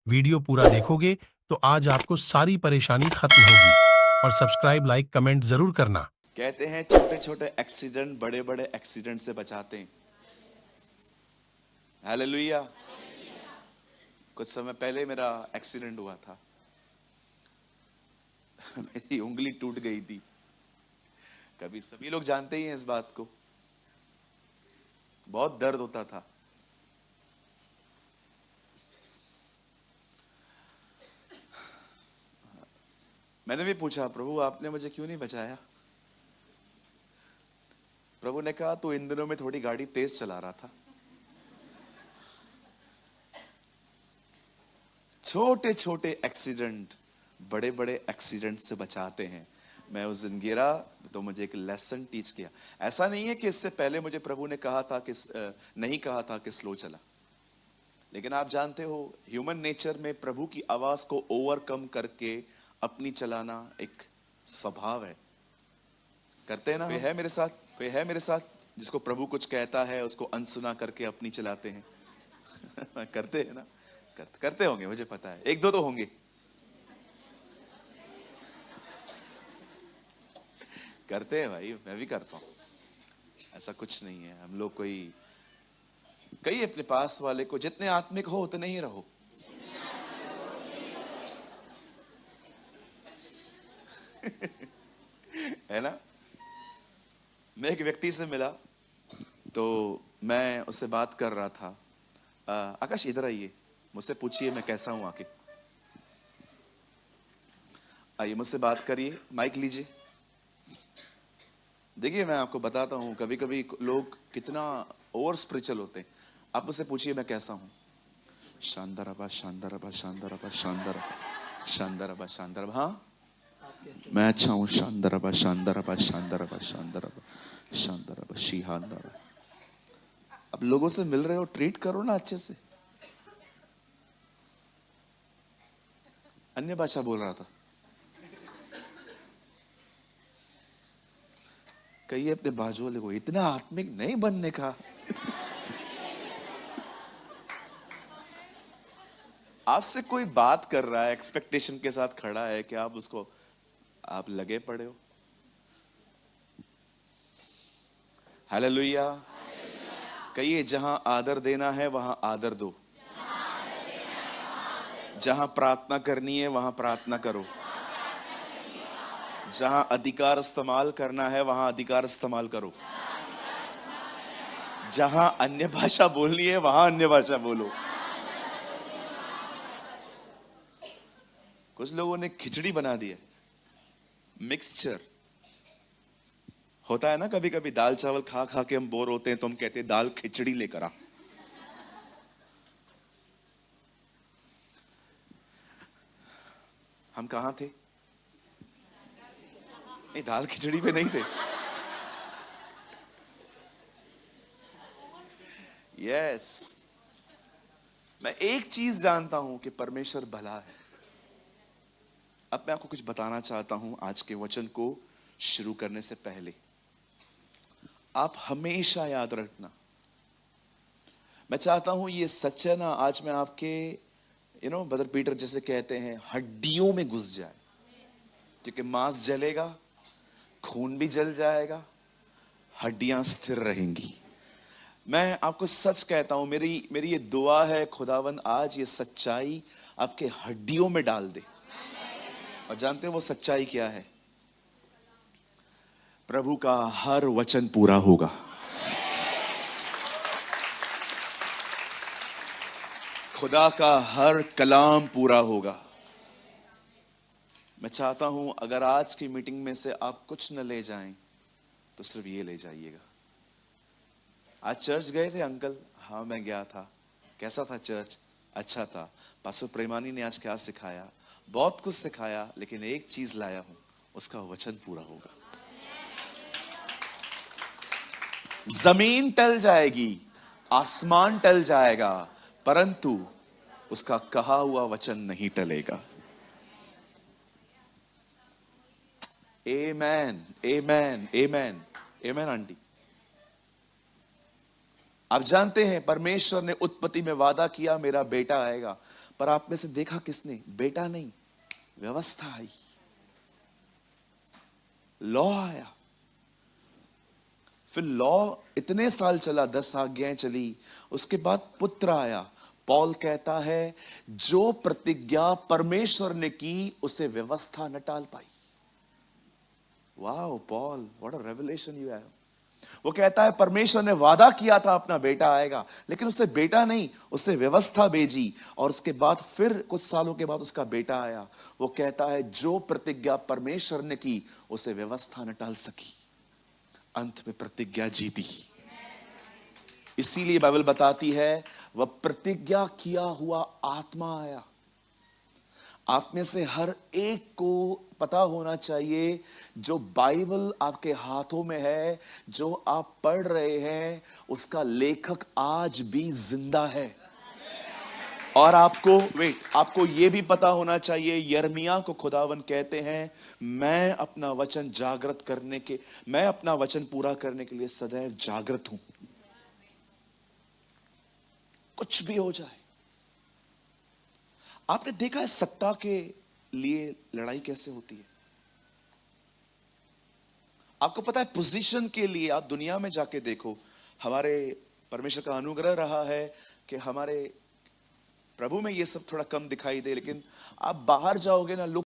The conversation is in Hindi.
वीडियो पूरा देखोगे तो आज आपको सारी परेशानी खत्म होगी। और सब्सक्राइब, लाइक, कमेंट जरूर करना। कहते हैं छोटे छोटे एक्सीडेंट बड़े बड़े एक्सीडेंट से बचाते हैं। हालेलुया। कुछ समय पहले मेरा एक्सीडेंट हुआ था। मेरी उंगली टूट गई थी। कभी सभी लोग जानते ही हैं इस बात को। बहुत दर्द होता था। मैंने भी पूछा, प्रभु आपने मुझे क्यों नहीं बचाया? प्रभु ने कहा, तू इन दिनों में थोड़ी गाड़ी तेज चला रहा था। छोटे छोटे एक्सीडेंट बड़े बड़े एक्सीडेंट से बचाते हैं। मैं उस दिन गिरा तो मुझे एक लेसन टीच किया। ऐसा नहीं है कि इससे पहले मुझे प्रभु ने कहा था कि नहीं कहा था कि स्लो चला, लेकिन आप जानते हो ह्यूमन नेचर में प्रभु की आवाज को ओवरकम करके अपनी चलाना एक स्वभाव है। करते हैं ना? कोई है मेरे साथ जिसको प्रभु कुछ कहता है उसको अनसुना करके अपनी चलाते हैं? करते हैं ना? करते होंगे, मुझे पता है, एक दो तो होंगे। करते हैं भाई, मैं भी करता हूं। ऐसा कुछ नहीं है। हम लोग कई अपने पास वाले को, जितने आत्मिक हो उतने ही रहो। है ना? मैं एक व्यक्ति से मिला तो मैं उससे बात कर रहा था। आकाश इधर आइए, मुझसे पूछिए मैं कैसा हूं। आके आइए, मुझसे बात करिए, माइक लीजिए। देखिए, मैं आपको बताता हूं, कभी कभी लोग कितना ओवर स्पिरिचुअल होते हैं। आप मुझसे पूछिए मैं कैसा हूं। शानदार अबा, शानदार अबा, शानदार अबा, शानदार अबा, शानदार अबा, शानदार अबा। हाँ, मैं अच्छा हूं। शानदार अबा, शानदार अबा, शानदार अबा, शानदार अबा, शानदार अबा, शिहानदार। अब लोगों से मिल रहे हो, ट्रीट करो ना अच्छे से। अन्य भाषा बोल रहा था। कहिए अपने बाजू वाले को, इतना आत्मिक नहीं बनने का। आपसे कोई बात कर रहा है, एक्सपेक्टेशन के साथ खड़ा है कि आप लगे पड़े हो। हालेलुया। कहिए, जहां आदर देना है वहां आदर दो। जहां प्रार्थना करनी है वहां प्रार्थना करो। जहां अधिकार इस्तेमाल करना है वहां अधिकार इस्तेमाल करो। जहां अन्य भाषा बोलनी है वहां अन्य भाषा बोलो। कुछ लोगों ने खिचड़ी बना दी है, मिक्सचर। होता है ना, कभी कभी दाल चावल खा खा के हम बोर होते हैं तो हम कहते हैं दाल खिचड़ी लेकर आ। हम कहां थे? नहीं, दाल खिचड़ी पे नहीं थे। यस। मैं एक चीज जानता हूं कि परमेश्वर भला है। अब मैं आपको कुछ बताना चाहता हूं आज के वचन को शुरू करने से पहले। आप हमेशा याद रखना, मैं चाहता हूं ये सच है ना, आज मैं आपके ब्रदर पीटर जैसे कहते हैं, हड्डियों में घुस जाए। क्योंकि मांस जलेगा, खून भी जल जाएगा, हड्डियां स्थिर रहेंगी। मैं आपको सच कहता हूं, मेरी ये दुआ है, खुदावंद आज ये सच्चाई आपके हड्डियों में डाल दे। और जानते हो वो सच्चाई क्या है? प्रभु का हर वचन पूरा होगा। खुदा का हर कलाम पूरा होगा। मैं चाहता हूं अगर आज की मीटिंग में से आप कुछ न ले जाएं तो सिर्फ ये ले जाइएगा। आज चर्च गए थे अंकल? हाँ, मैं गया था। कैसा था चर्च? अच्छा था। पास्टर प्रेमानी ने आज क्या सिखाया? बहुत कुछ सिखाया, लेकिन एक चीज लाया हूं, उसका वचन पूरा होगा। जमीन टल जाएगी, आसमान टल जाएगा, परंतु उसका कहा हुआ वचन नहीं टलेगा। आमेन, आमेन, आमेन, आमेन। आंटी, आप जानते हैं परमेश्वर ने उत्पत्ति में वादा किया मेरा बेटा आएगा। पर आप में से देखा किसने? बेटा नहीं, व्यवस्था आई, लॉ आया। फिर लॉ इतने साल चला, 10 आज्ञाएं चली, उसके बाद पुत्र आया। पॉल कहता है जो प्रतिज्ञा परमेश्वर ने की उसे व्यवस्था न टाल पाई। Wow Paul, what a revelation you have. वो कहता है परमेश्वर ने वादा किया था अपना बेटा आएगा, लेकिन उसे बेटा नहीं, उसे व्यवस्था भेजी, और उसके बाद फिर कुछ सालों के बाद उसका बेटा आया। वो कहता है जो प्रतिज्ञा परमेश्वर ने की उसे व्यवस्था न टाल सकी, अंत में प्रतिज्ञा जीती। इसीलिए बाइबल बताती है वह प्रतिज्ञा किया हुआ आत्मा आया। आप में से हर एक को पता होना चाहिए, जो बाइबल आपके हाथों में है, जो आप पढ़ रहे हैं, उसका लेखक आज भी जिंदा है। और आपको यह भी पता होना चाहिए, यिर्मयाह को खुदावन कहते हैं मैं अपना वचन पूरा करने के लिए सदैव जागृत हूं, कुछ भी हो जाए। आपने देखा है सत्ता के लिए लड़ाई कैसे होती है? आपको पता है पोजीशन के लिए आप दुनिया में जाके देखो, हमारे परमेश्वर का अनुग्रह रहा है कि हमारे प्रभु में ये सब थोड़ा कम दिखाई दे, लेकिन आप बाहर जाओगे ना, लोग